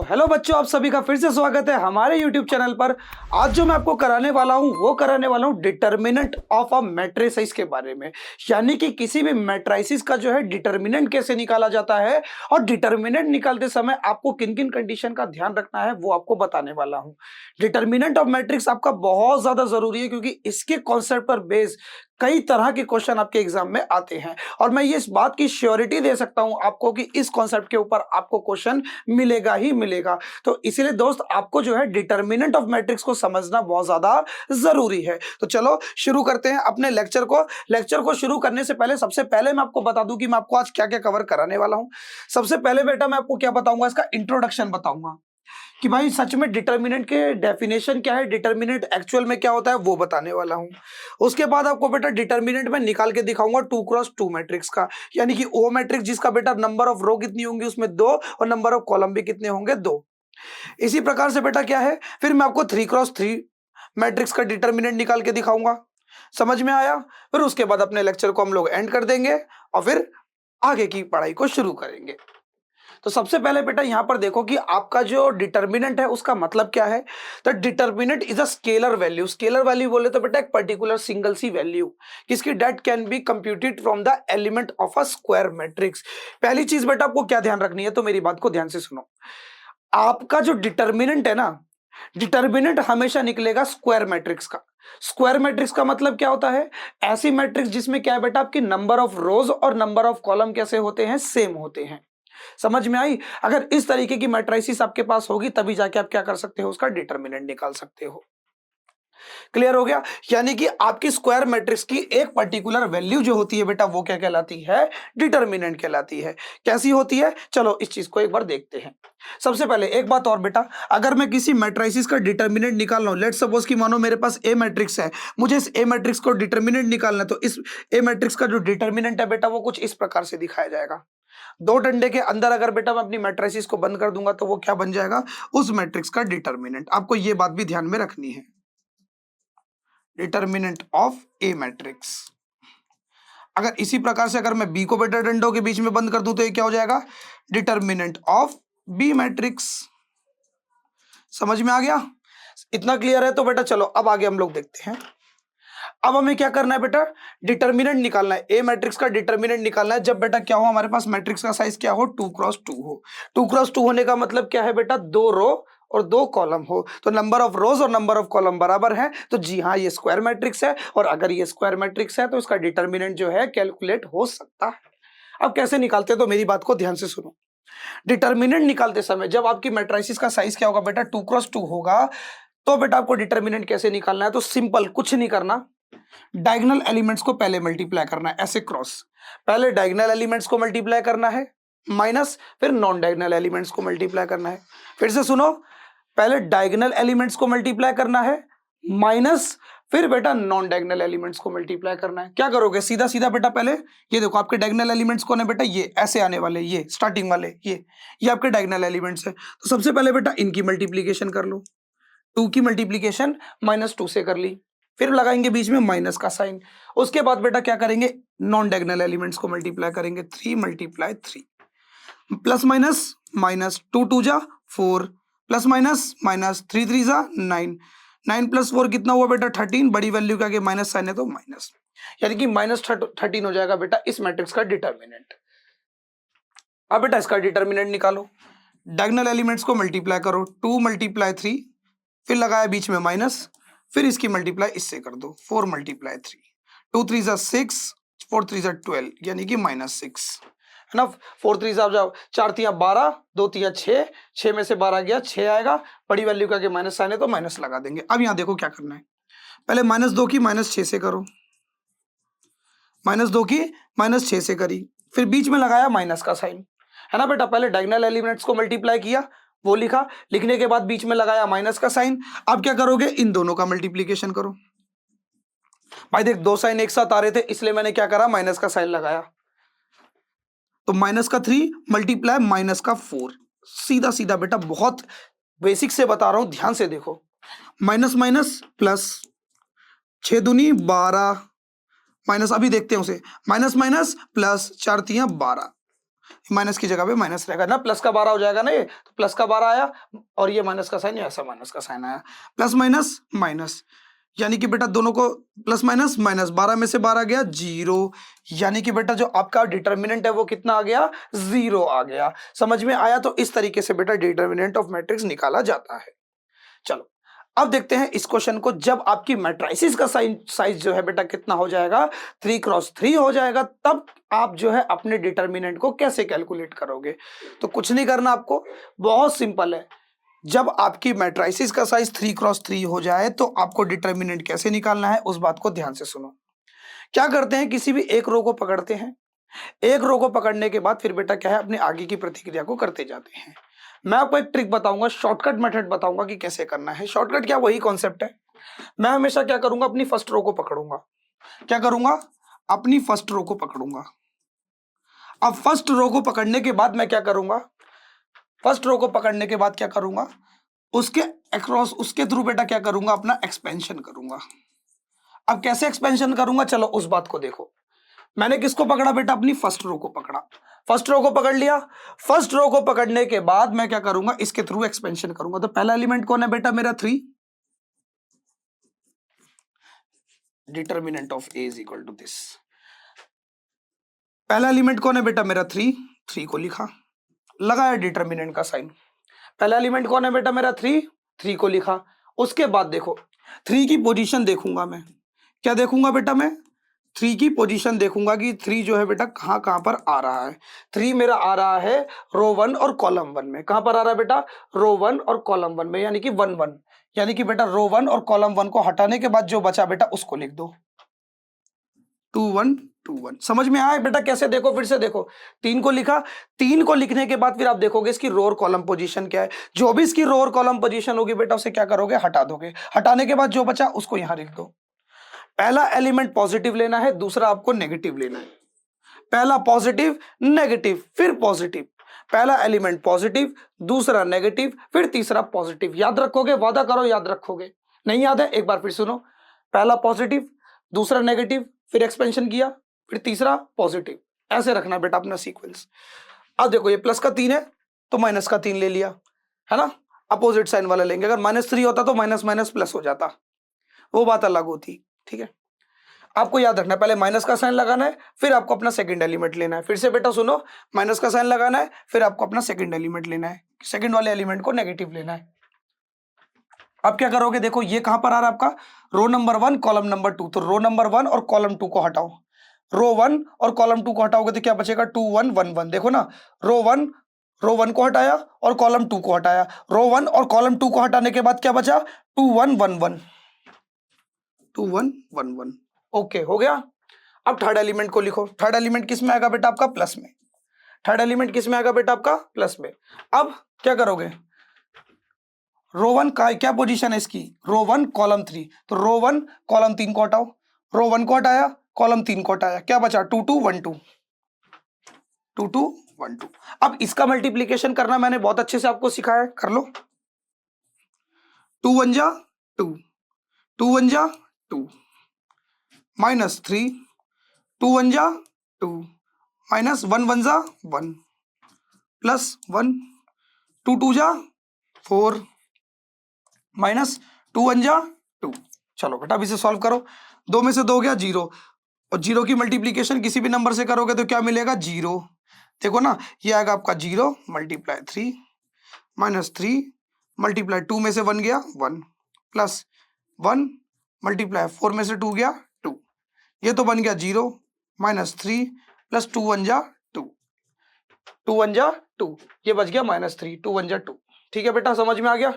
Hello बच्चों, आप सभी का फिर से स्वागत है हमारे YouTube चैनल पर। आज जो मैं आपको कराने वाला हूँ डिटर्मिनेंट ऑफ अ मैट्रिसेस के बारे में। यानी कि किसी भी मैट्रिसेस का जो है डिटर्मिनेंट कैसे निकाला जाता है और डिटर्मिनेंट निकालते समय आपको किन किन कंडीशन का ध्यान रखना है वो आपको बताने वाला हूँ। डिटर्मिनेंट ऑफ मैट्रिक्स आपका बहुत ज्यादा जरूरी है क्योंकि इसके कॉन्सेप्ट पर बेस कई तरह के क्वेश्चन आपके एग्जाम में आते हैं और मैं ये इस बात की श्योरिटी दे सकता हूं आपको कि इस कॉन्सेप्ट के ऊपर आपको क्वेश्चन मिलेगा ही मिलेगा। तो इसीलिए दोस्त आपको जो है डिटर्मिनेंट ऑफ मैट्रिक्स को समझना बहुत ज्यादा जरूरी है। तो चलो शुरू करते हैं अपने लेक्चर को शुरू करने से पहले सबसे पहले मैं आपको बता दूं कि मैं आपको आज क्या क्या कवर कराने वाला हूं। सबसे पहले बेटा मैं आपको क्या बताऊंगा, इसका इंट्रोडक्शन बताऊंगा कि भाई सच में डिटर्मिनेंट के डेफिनेशन क्या है, डिटर्मिनेंट एक्चुअल में क्या होता है वो बताने वाला हूं। उसके बाद आपको बेटा डिटर्मिनेंट में निकाल के दिखाऊंगा 2x2 मैट्रिक्स का, यानी कि ओ मैट्रिक्स जिसका बेटा नंबर ऑफ रो कितनी होंगी उसमें 2 और नंबर ऑफ कॉलम भी कितने होंगे 2। इसी प्रकार से बेटा क्या है, फिर मैं आपको 3x3 मैट्रिक्स का डिटर्मिनेंट निकाल के दिखाऊंगा। समझ में आया? फिर उसके बाद अपने लेक्चर को हम लोग एंड कर देंगे और फिर आगे की पढ़ाई को शुरू करेंगे। तो सबसे पहले बेटा यहां पर देखो कि आपका जो डिटर्मिनेंट है उसका मतलब क्या है। तो determinant is a scalar value. Scalar value बोले तो बेटा एक पर्टिकुलर सिंगल सी वैल्यू किसकी date can be computed from the element of a square matrix. पहली चीज बेटा आपको क्या ध्यान रखनी है, तो मेरी बात को ध्यान से सुनो। आपका जो डिटर्मिनेंट है ना, डिटर्मिनेंट हमेशा निकलेगा स्क्वायर मैट्रिक्स का। स्क्वायर मैट्रिक्स का मतलब क्या होता है, ऐसी मैट्रिक्स जिसमें क्या है बेटा आपकी नंबर ऑफ रोज और नंबर ऑफ कॉलम कैसे होते हैं, सेम होते हैं। समझ में आई? अगर इस तरीके की मैट्रिसेस आपके पास होगी तभी जाके आप क्या कर सकते हो, उसका डिटर्मिनेंट निकाल सकते हो। क्लियर हो गया? यानी कि आपकी स्क्वायर मैट्रिक्स की एक पर्टिकुलर वैल्यू जो होती है बेटा वो क्या कहलाती है, डिटर्मिनेंट कहलाती है। कैसी होती है, चलो इस चीज को एक बार देखते हैं। सबसे पहले एक बात और बेटा, अगर मैं किसी मैट्रिसेस का डिटर्मिनेंट निकाल रहा हूं, लेट्स सपोज कि मानो मेरे पास ए मैट्रिक्स है, मुझे इस ए मैट्रिक्स को डिटर्मिनेंट निकालना है, तो इस ए मैट्रिक्स का जो डिटर्मिनेंट है बेटा वो कुछ इस प्रकार से दिखाया जाएगा। दो डंडे के अंदर अगर बेटा मैं अपनी मैट्रिसेस को बंद कर दूंगा तो वो क्या बन जाएगा, उस मैट्रिक्स का डिटर्मिनेंट। आपको ये बात भी ध्यान में रखनी है, डिटर्मिनेंट ऑफ ए मैट्रिक्स। अगर इसी प्रकार से अगर मैं बी को बेटा डंडों के बीच में बंद कर दूं तो ये क्या हो जाएगा, डिटर्मिनेंट ऑफ बी मैट्रिक्स। समझ में आ गया? इतना क्लियर है? तो बेटा चलो अब आगे हम लोग देखते हैं। अब हमें क्या करना है बेटा, डिटर्मिनेंट निकालना है। ए मैट्रिक्स का डिटर्मिनेंट निकालना है जब बेटा क्या हो, हमारे पास मैट्रिक्स का साइज क्या हो, 2x2 हो। 2x2 होने का मतलब क्या है बेटा, 2 रो और 2 कॉलम हो। तो नंबर ऑफ रोज और नंबर ऑफ कॉलम बराबर है, तो जी हाँ ये स्क्वायर मैट्रिक्स है। और अगर ये स्क्वायर मैट्रिक्स है तो इसका डिटर्मिनेंट जो है कैलकुलेट हो सकता है। अब कैसे निकालते हैं, तो मेरी बात को ध्यान से सुनो। डिटर्मिनेंट निकालते समय जब आपकी मैट्रिसेस का साइज क्या होगा बेटा, 2x2 होगा, तो बेटा आपको डिटर्मिनेंट कैसे निकालना है, तो सिंपल कुछ नहीं करना, डायगोनल एलिमेंट्स को पहले मल्टीप्लाई करना है, ऐसे क्रॉस। पहले डायगोनल एलिमेंट्स को मल्टीप्लाई करना है, माइनस फिर नॉन डायगोनल एलिमेंट्स को मल्टीप्लाई करना है। फिर से सुनो, पहले डायगोनल एलिमेंट्स को मल्टीप्लाई करना है, माइनस फिर बेटा नॉन डायगोनल एलिमेंट्स को मल्टीप्लाई करना है। क्या करोगे, सीधा सीधा बेटा पहले ये देखो, आपके डायगोनल एलिमेंट्स कौन है बेटा, ये ऐसे आने वाले, ये स्टार्टिंग वाले, ये आपके डायगोनल एलिमेंट्स है। तो सबसे पहले बेटा इनकी मल्टीप्लीकेशन कर लो। 2 की मल्टीप्लीकेशन -2 से कर ली, फिर लगाएंगे बीच में माइनस का साइन। उसके बाद बेटा क्या करेंगे, नॉन डायगोनल एलिमेंट्स को मल्टीप्लाई करेंगे, 3 × 3 प्लस माइनस माइनस, 2 2 जा 4 प्लस माइनस माइनस, 3 3 जा 9, 9 + 4 कितना हुआ बेटा 13, बड़ी वैल्यू का आगे माइनस साइन है तो माइनस, यानी कि -13 हो जाएगा बेटा इस मैट्रिक्स का डिटर्मिनेंट। अब बेटा इसका डिटर्मिनेंट निकालो, डायगोनल एलिमेंट्स को मल्टीप्लाई करो, 2 × 3 फिर लगाया बीच में माइनस, फिर इसकी मल्टीप्लाई इससे कर दो, 4 × 3, 2 3 जा 6, 4 3 जा 12, यानी कि -6 है ना। 4 3 जा जाओ, 4 3 12, 2 3 6, 6 में से 12 गया 6 आएगा, बड़ी वैल्यू का माइनस साइन है तो माइनस लगा देंगे। अब यहाँ देखो क्या करना है, पहले -2 की -6 से करो, -2 की -6 से करी, फिर बीच में लगाया माइनस का साइन, है ना बेटा। पहले डायगोनल एलिमेंट्स को मल्टीप्लाई किया, वो लिखा, लिखने के बाद बीच में लगाया माइनस का साइन। अब क्या करोगे, इन दोनों का मल्टीप्लीकेशन करो। भाई देख, दो साइन एक साथ आ रहे थे इसलिए मैंने क्या करा, माइनस का साइन लगाया। तो -3 मल्टीप्लाई -4, सीधा सीधा बेटा, बहुत बेसिक से बता रहा हूं, ध्यान से देखो। माइनस माइनस प्लस, 6 दूनी 12, माइनस, अभी देखते हैं उसे, माइनस माइनस प्लस, 4 3 12, माइनस की जगह पे माइनस रहेगा ना, प्लस का 12 हो जाएगा ना ये, तो प्लस का 12 आया और ये माइनस का साइन, ऐसा माइनस का साइन आया, प्लस माइनस माइनस, यानी कि बेटा दोनों को प्लस माइनस माइनस, 12 में से 12 गया 0, यानी कि बेटा जो आपका डिटर्मिनेंट है वो कितना आ गया, 0 आ गया। समझ में आया? तो इस तरीके से बेटा डिटर्मिनेंट ऑफ मैट्रिक्स निकाला जाता है। चलो अब देखते हैं इस क्वेश्चन को। जब आपकी मैट्रिसेस का साइज जो है बेटा कितना हो जाएगा, 3x3 हो जाएगा, तब आप जो है अपने डिटर्मिनेंट को कैसे कैलकुलेट करोगे। तो कुछ नहीं करना आपको, बहुत सिंपल है। जब आपकी मैट्रिसेस का साइज 3x3 हो जाए तो आपको डिटर्मिनेंट कैसे निकालना है, उस बात को ध्यान से सुनो। क्या करते हैं, किसी भी एक रो को पकड़ते हैं, एक रो को पकड़ने के बाद फिर बेटा क्या है, अपने आगे की प्रतिक्रिया को करते जाते हैं। मैं आपको एक ट्रिक बताऊंगा, शॉर्टकट मेथड बताऊंगा कि कैसे करना है। शॉर्टकट क्या, वही कॉन्सेप्ट है। मैं हमेशा क्या करूंगा, अपनी फर्स्ट रो को पकड़ूंगा। क्या करूंगा, अपनी फर्स्ट रो को पकड़ूंगा। अब फर्स्ट रो को पकड़ने के बाद मैं क्या करूंगा, फर्स्ट रो को पकड़ने के बाद क्या करूंगा, उसके अक्रॉस, उसके थ्रू बेटा क्या करूंगा, अपना एक्सपेंशन करूंगा। अब कैसे एक्सपेंशन करूंगा, चलो उस बात को देखो। मैंने किसको पकड़ा बेटा, अपनी फर्स्ट रो को पकड़ा। फर्स्ट रो को पकड़ लिया। फर्स्ट रो को पकड़ने के बाद मैं क्या करूंगा, इसके थ्रू एक्सपेंशन करूंगा। तो पहला एलिमेंट कौन है बेटा, मेरा 3। Determinant of A is equal to this. पहला एलिमेंट कौन है बेटा, मेरा 3। 3 को लिखा, लगाया डिटर्मिनेंट का साइन। पहला एलिमेंट कौन है बेटा, मेरा 3। 3 को लिखा। उसके बाद देखो 3 की पोजीशन देखूंगा मैं। क्या देखूंगा बेटा, मैं 3 की पोजीशन देखूंगा कि 3 जो है बेटा कहां कहां पर आ रहा है। 3 मेरा आ रहा है रो 1 और कॉलम 1 में। कहां पर आ रहा है बेटा, रो 1 और कॉलम 1 में, यानी कि 1 1, यानी कि बेटा रो 1 और कॉलम 1 को हटाने के बाद जो बचा बेटा उसको लिख दो 2 1 2 1। समझ में आया बेटा कैसे, देखो फिर से देखो। 3 को लिखा, 3 को लिखने के बाद फिर आप देखोगे इसकी रो और कॉलम पोजीशन क्या है। जो भी इसकी रो और कॉलम पोजीशन होगी बेटा उसे क्या करोगे, हटा दोगे। हटाने के बाद जो बचा उसको यहां लिख दो। पहला एलिमेंट पॉजिटिव लेना है, दूसरा आपको नेगेटिव लेना है। पहला पॉजिटिव, नेगेटिव, फिर पॉजिटिव। पहला एलिमेंट पॉजिटिव, दूसरा नेगेटिव, फिर तीसरा पॉजिटिव। याद रखोगे, वादा करो याद रखोगे। नहीं याद है, एक बार फिर सुनो। पहला पॉजिटिव, दूसरा नेगेटिव, फिर एक्सपेंशन किया, फिर तीसरा पॉजिटिव। ऐसे रखना बेटा अपना सीक्वेंस। अब देखो ये प्लस का 3 है तो माइनस का 3 ले लिया, है ना। अपोजिट साइन वाला लेंगे। अगर -3 होता तो माइनस माइनस प्लस हो जाता, वो बात अलग होती। ठीक है, आपको याद रखना है, पहले माइनस का साइन लगाना है, फिर आपको अपना सेकंड एलिमेंट लेना है। फिर से बेटा सुनो, माइनस का साइन लगाना है, फिर आपको अपना सेकंड एलिमेंट लेना है। सेकंड वाले एलिमेंट को नेगेटिव लेना है। अब क्या करोगे, देखो ये कहां पर आ रहा है आपका, रो नंबर 1 कॉलम नंबर 2। तो रो नंबर 1 और कॉलम 2 को हटाओ। रो 1 और कॉलम 2 को हटाओगे तो क्या बचेगा, 2 1 1 1। देखो ना, रो 1 को हटाया और कॉलम 2 को हटाया। रो 1 और कॉलम 2 को हटाने के बाद क्या बचा, 2 1 1 1, 2 1 1 1। ओके हो गया। अब थर्ड एलिमेंट को लिखो। थर्ड एलिमेंट किस में आएगा बेटा, आपका प्लस में। थर्ड एलिमेंट किस में आएगा बेटा, आपका प्लस में। अब क्या करोगे, रो 1 का क्या पोजीशन है इसकी, रो 1 कॉलम 3। तो रो 1 कॉलम 3 को हटाओ। रो 1 को हटाया, कॉलम 3 को हटाया, क्या बचा, 2 2 1 2, 2 2 1 2। अब इसका मल्टीप्लीकेशन करना मैंने बहुत अच्छे से आपको सिखाया है, कर लो। 2 1 जा 2, 2 1 जा 2, -3, 2 1 जा 2, -1 1 जा 1, +1, 2 2 जा 4, -2 1 जा 2। चलो बेटा अब इसे सॉल्व करो। 2 में से 2 गया 0, और 0 की मल्टीप्लीकेशन किसी भी नंबर से करोगे तो क्या मिलेगा, 0। देखो ना, ये आएगा आपका 0 × 3, -3 × 2 में से 1 गया 1, +1 × 4 में से 2 गया 2। ये तो बन गया 0 -3 + 2 1 जा 2, 2 1 जा 2, ये बच गया -3, 2 1 जा 2। ठीक है बेटा, समझ में आ गया।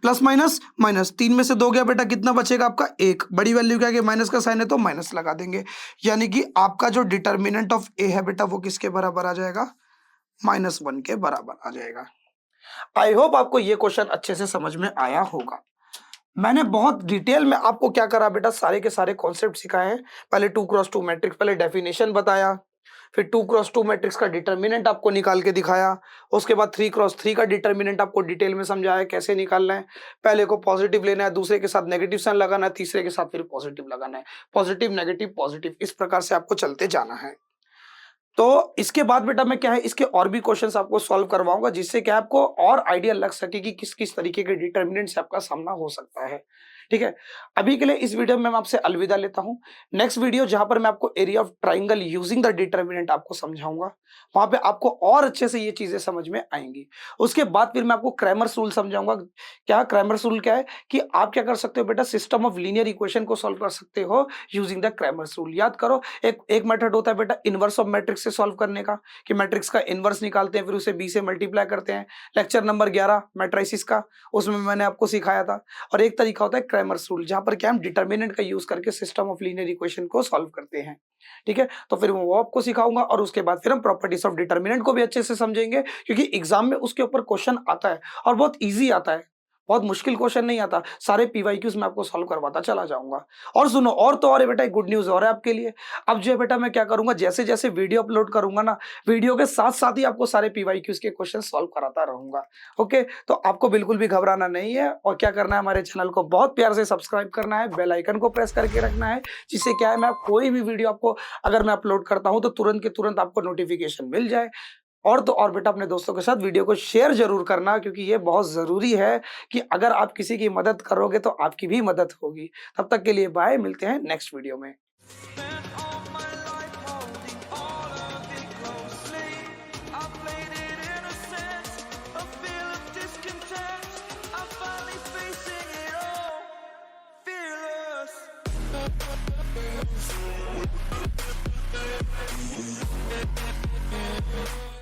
प्लस माइनस माइनस, 3 में से 2 गया बेटा, कितना बचेगा आपका 1। बड़ी वैल्यू क्या है, माइनस का साइन है तो माइनस लगा देंगे, यानी कि आपका जो डिटर्मिनेंट ऑफ ए है बेटा वो किसके बराबर आ जाएगा, -1 के बराबर आ जाएगा। आई होप आपको ये क्वेश्चन अच्छे से समझ में आया होगा। मैंने बहुत डिटेल में आपको क्या करा बेटा, सारे के सारे कॉन्सेप्ट सिखाए हैं। पहले 2x2 मैट्रिक्स, पहले डेफिनेशन बताया, फिर 2x2 मैट्रिक्स का डिटर्मिनेंट आपको निकाल के दिखाया, उसके बाद 3x3 का डिटर्मिनेंट आपको डिटेल में समझाया कैसे निकालना है। पहले को पॉजिटिव लेना है, दूसरे के साथ नेगेटिव साइन लगाना है, तीसरे के साथ फिर पॉजिटिव लगाना है। पॉजिटिव नेगेटिव पॉजिटिव, इस प्रकार से आपको चलते जाना है। तो इसके बाद बेटा मैं क्या है इसके और भी क्वेश्चंस आपको सॉल्व करवाऊंगा, जिससे क्या आपको और आइडिया लग सके कि किस किस तरीके के डिटर्मिनेंट से आपका सामना हो सकता है। ठीक है, अभी के लिए इस वीडियो में मैं आपसे अलविदा लेता हूं। नेक्स्ट वीडियो जहां पर मैं आपको area of triangle using the determinant आपको समझाऊंगा, वहां पे आपको और अच्छे से ये चीजें समझ में आएंगी। उसके बाद फिर मैं आपको क्रैमर्स रूल समझाऊंगा। क्या क्रैमर्स रूल क्या है कि आप क्या कर सकते हो बेटा, सिस्टम ऑफ लीनियर इक्वेशन को सॉल्व कर सकते हो यूजिंग द क्रैमर्स रूल। याद करो, एक एक मेथड होता है बेटा इनवर्स ऑफ मैट्रिक्स से सॉल्व करने का, कि मैट्रिक्स का इनवर्स निकालते हैं फिर उसे बी से मल्टीप्लाई करते हैं। लेक्चर नंबर 11 मैट्रिसेस का, उसमें मैंने आपको सिखाया था। और एक तरीका होता है क्रैमर्स रूल, जहां पर क्या हम डिटर्मिनेंट का यूज करके सिस्टम ऑफ लीनियर इक्वेशन को सॉल्व करते हैं। ठीक है, तो फिर वो आपको सिखाऊंगा और उसके बाद फिर हम प्रॉपर्टीज ऑफ डिटर्मिनेंट को भी अच्छे से समझेंगे, क्योंकि एग्जाम में उसके ऊपर क्वेश्चन आता है और बहुत ईजी आता है, बहुत मुश्किल क्वेश्चन नहीं आता। सारे पीवाईक्यूज मैं आपको सॉल्व करवाता चला जाऊंगा। और सुनो, और तो और है बेटा, एक गुड न्यूज और है आपके लिए। अब जो है बेटा मैं क्या करूंगा, जैसे जैसे वीडियो अपलोड करूंगा ना, वीडियो के साथ साथ ही आपको सारे पीवाईक्यूज के क्वेश्चन सॉल्व कराता रहूंगा। ओके, तो आपको बिल्कुल भी घबराना नहीं है, और क्या करना है, हमारे चैनल को बहुत प्यार से सब्सक्राइब करना है, बेल आइकन को प्रेस करके रखना है, जिससे क्या है मैं कोई भी वीडियो आपको अगर मैं अपलोड करता हूं तो तुरंत के तुरंत आपको नोटिफिकेशन मिल जाए। और तो और बेटा अपने दोस्तों के साथ वीडियो को शेयर जरूर करना, क्योंकि ये बहुत जरूरी है कि अगर आप किसी की मदद करोगे तो आपकी भी मदद होगी। तब तक के लिए बाय, मिलते हैं नेक्स्ट वीडियो में।